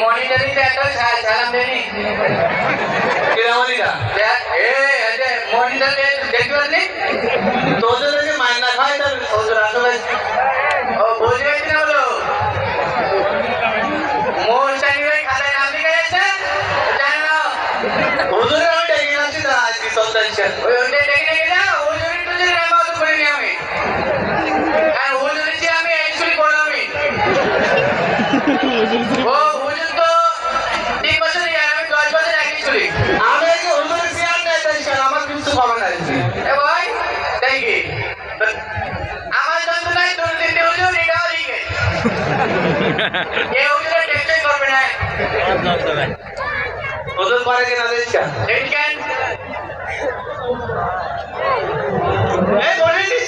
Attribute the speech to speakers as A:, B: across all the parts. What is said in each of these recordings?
A: মনিটরিতে একটা সালাম দেনি কিরামনিটা মনিটরে দেখতে পারলি তোদের যে মাইনা খায় তার ওদের আসলে ও বুঝে গেছি না বলো মোস্টানি ভাই খাতায় নাম লিখে যাচ্ছে জানো না হুজুরে আমি ডেকে আছি না আজকে সন্তান ওই ওইটা ডেকে ডেকে না হুজুরি টুজুরি নাম অত করিনি আমি আর হুজুরি যে আমি অ্যাকচুয়ালি করলামই ও হুজুর তো 3 বছর আমি 10 বছর একই চলি আমি কি হুজুরি সিয়ার না তাই আমার কিছু খবর নাই এ ভাই তাই কি আমার দন্ত নাই তোর দিতে হুজুর এটাও লিখে এ হুজুরে টেস্ট করবে না হুজুর করে কিনা দেখছা দেখেন এই বলিনি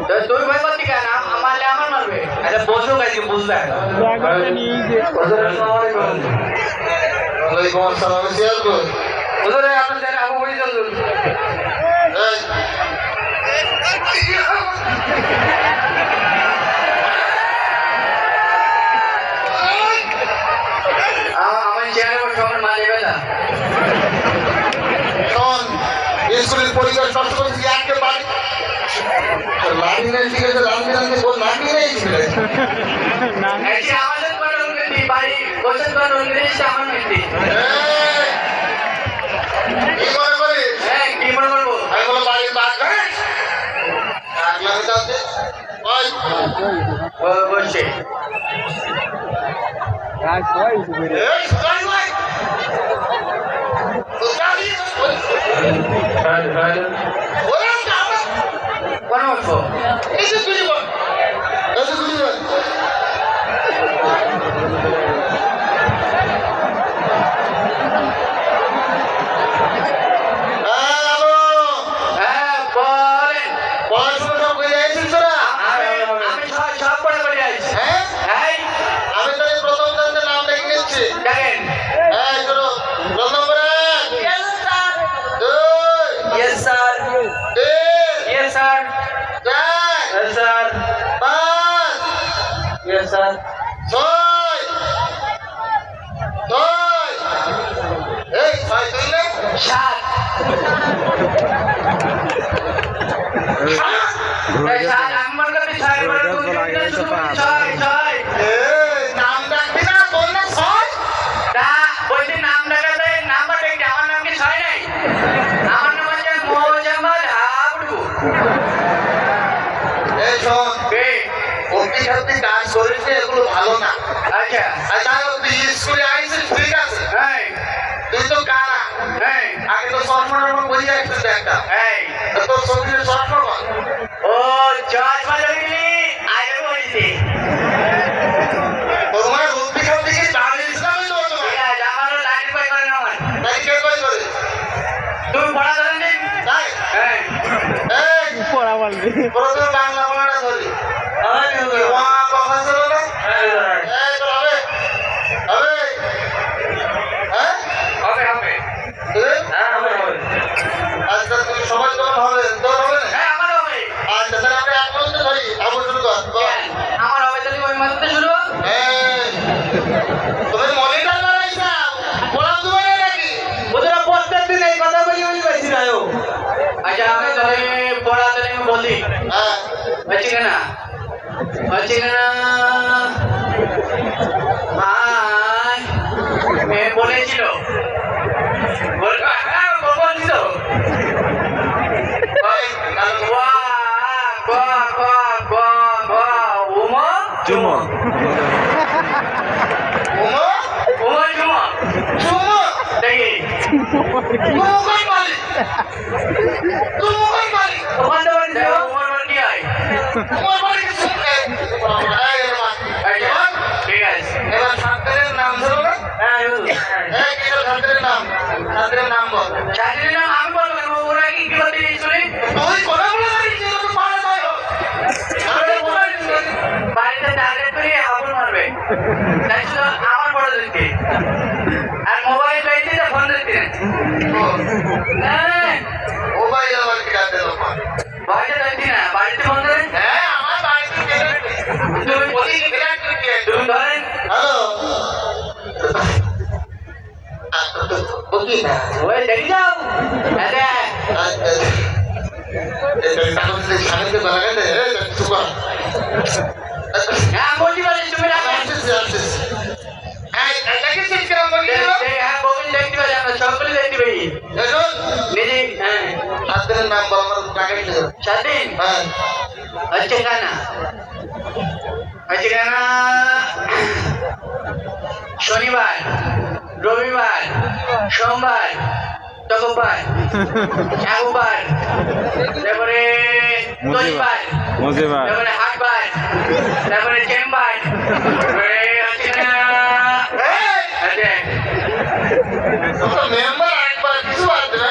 A: তো তুই ভাই বলতি কেন আমারলে আমার মারবে আচ্ছা বসো গাইছে বুঝতে হুজুর আসসালামু আলাইকুম ওয়ালাইকুম আসসালাম সিয়াল কো হুজুর আপনার জানা আবু বলি চলুন আমার চেয়ারে বসে মা দেবে না শোন স্কুলের পরীক্ষা ষষ্ঠ করেছি আজকে বাড়ি লাঠি নেই ঠিক আছে রামবিরামকে বল লাঠি নেই ছিল আমাদের কোনো উন্নতি বাড়ি গোসল কোনো উন্নতি আমার উন্নতি কি মনে করি হ্যাঁ কি মনে করবো আমি বলো বাড়ির বাঘ আগলা হতে বসে কাজ করেছে এগুলো ভালো না আচ্ছা আচ্ছা তুই স্কুলে আইছিস ঠিক আছে হ্যাঁ তুই তো কানা হ্যাঁ আগে তো সরমনের মতো বই আসছিস একটা হ্যাঁ তোর শরীরে সরমন ও জজ বাজাবি আগে বলছি তোমার রূপি সব দিকে দাঁড়িয়ে ইসলাম তো আমারও লাইন পাই করে না আমার তাই কে কই করে তুই পড়া ধরেন নি তাই হ্যাঁ এই পড়া বলবি প্রথম বাংলা পড়াটা ধরি বলেছিল ঠিক আছে এবার ছাত্রের নাম ধরো ছাত্রের নাম বল ছাত্রের নাম আমি বলবো ওরা কি করতে দিয়েছিল তুই কথা বলে বাড়িতে টার্গেট করে আগুন মারবে তাই শুধু আমার বড় দিকে আর মোবাইল পাইতে ফোন দিতে
B: বুঝলি না
A: ওই দেখি যাও হ্যাঁ
B: সামনে বেলা গেলে কিছু কর
A: হ্যাঁ বলছি বলে তুমি রাখো
B: হ্যাঁ
A: বউকে দেখতে পারি আমরা সকলে দেখতে পাই নিজে হ্যাঁ
B: সাত দিনের নাম বল আমার টাকা দিতে
A: স্বাধীন
B: হ্যাঁ
A: হচ্ছে কানা শনিবার রবিবার সোমবার তকবার একবার তারপরে শনিবার তারপরে হাটবার তারপরে চেম্বার তারপরে হচ্ছে
B: মেম্বার একবার কিছু আসবে না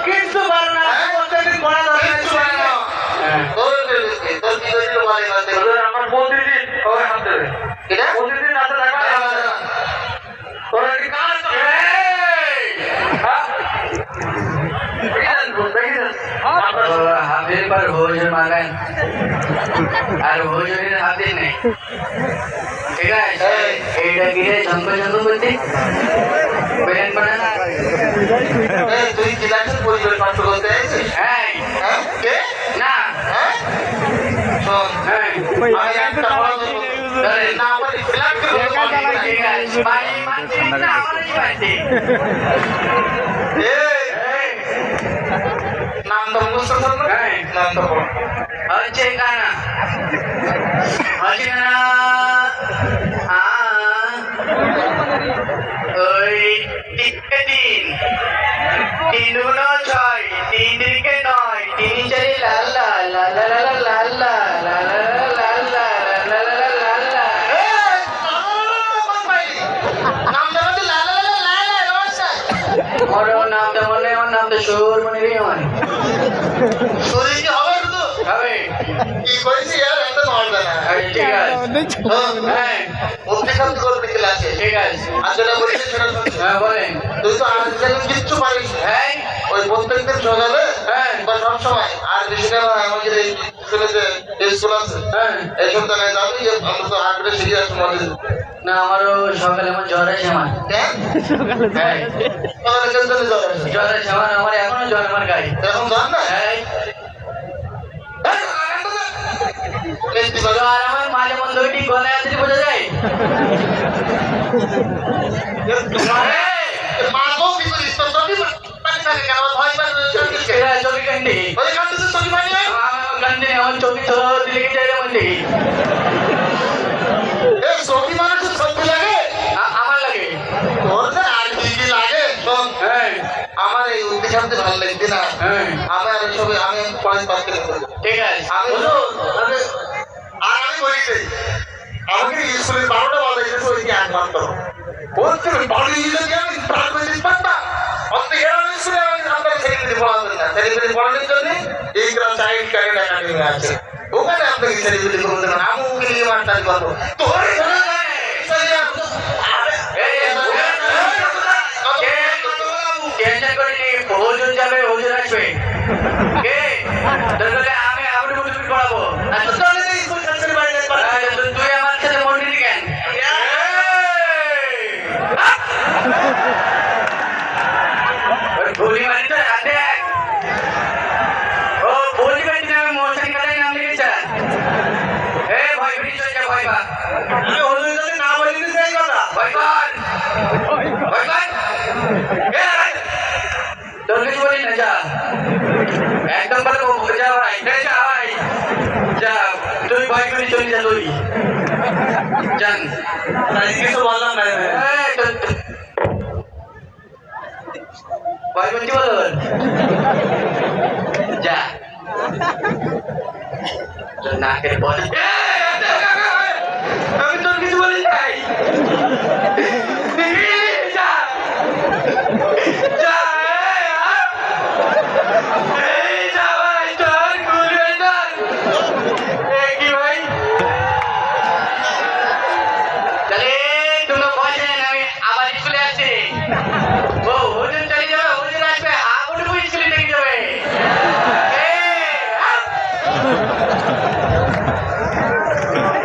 A: কিন্তু পারো না প্রত্যেকদিন পড়া দরকার
B: তোর কি হয়েছিল বলে না
A: আমার প্রতিদিন ওই হাত ধরে
B: এটা
A: প্রতিদিন রাতে দেখা তোরা কি কাজ হাতের পর ভোজন মাগান আর ভোজনের হাতে নেই ঠিক আছে এইটা গিয়ে ঝম্প ঝম্প করতে বেরেন বানা
B: তুই ক্লাসের পরিবেশ নষ্ট করতে আছিস
A: হ্যাঁ
B: হ্যাঁ কে
A: না
B: হ্যাঁ শোন
A: হ্যাঁ
B: আমি একটা বড় না বলি ক্লাস
A: ঠিক আছে বাড়ি মানছি না আমারই বাড়ি
B: নাম তো মুখস্থ করো না
A: হ্যাঁ
B: নাম তো বলো
A: হচ্ছে কানা হচ্ছে কানা ওই তিনটে তিন দুগুণ ছয় তিন তিরিকে নয় তিন চারি লাল লাল লাল লাল লাল লাল লাল লাল লাল লাল লাল লাল ওর নাম তো মনে আমার নাম তো সুর মনে রে আমার হবে ঠিক আছে হ্যাঁ ঠিক আছে হ্যাঁ বলেন
B: তুই তো আর কিচ্ছু পারিস
A: হ্যাঁ
B: ওই প্রত্যেকদিন সকালে
A: হ্যাঁ
B: বা সব সময় আর বেশি কেন আমাদের এই স্কুল আছে
A: হ্যাঁ
B: এইসব জায়গায় যাবি অন্তত আগ্রে শিখে আসতে মনে
A: না আমারও সকালে আমার জ্বর আছে আমার
B: হ্যাঁ
A: হ্যাঁ
B: সকালে কেন জানি জ্বর আসে?
A: জ্বর আছে আমার এখনো জ্বর আমার গায়ে
B: এখন জান না
A: হ্যাঁ
B: মিষ্টি
A: জ্বর
B: বাজা
A: আমার মাঝে মধ্যে ওইটি গলায় আসলে বোঝা যায়
B: মারবো কি করিস তো সবই পানি থাকে কেন ভয় পাই
A: সেটা চোখে কান্দি
B: ওই কাছে সবই পানি হয়
A: কান্দি আমার চোখে তো দিলে কি চাইলে মধ্যে
B: এ সবই মানুষের সবই লাগে
A: আমার লাগে
B: তোর না আর কি কি লাগে শোন
A: হ্যাঁ
B: আমার এই উদ্দি শান্তি ভালো লাগছে না
A: হ্যাঁ
B: আমার এইসব আমি কলেজ পাস করে
A: ঠিক আছে
B: আমি আর আমি বলিছি আমাকে স্কুলের 12টা বাজাইছে তো ওই একমাত্র বলতে বাড়ি যদি আমি পার করে দিতে পারতাম অত এরাম স্কুলে আমি আপনার ছেলেমেয়ে পড়াবেন না ছেলেমেয়ে পড়ানোর জন্য এই গ্রাম চাইল্ড ক্যারিয়ার একাডেমি আছে ওখানে আপনাকে ছেলেমেয়ে করে দেবেন আমি ওকে নিয়ে মাস্টারি করবো তোর
A: টেনশন করিনি ভোজন যাবে ভোজন আসবে কে তাহলে আমি আবুল মুতুল পড়াবো আচ্ছা চলে এই স্কুল ছেড়ে বাড়ি যাই তুই আমার সাথে মন্দিরে কেন ভুলি মারি তো হাতে ও ভুলি মারি আমি মোশন কাটাই নাম লিখেছে এ ভয় ভরি চলে যা ভয় পা আমি হলুদ যদি না বলি তো সেই কথা ভয় কর ভয় কর তোর কিছু বলি না যা একদম বলে যা ভাই যা ভাই যা তুই ভয় করে চলে যা তুই জান কিছু বললাম না ভয় করছি বল যা তোর নাকের বল আমি তোর কিছু বলি নাই যা যা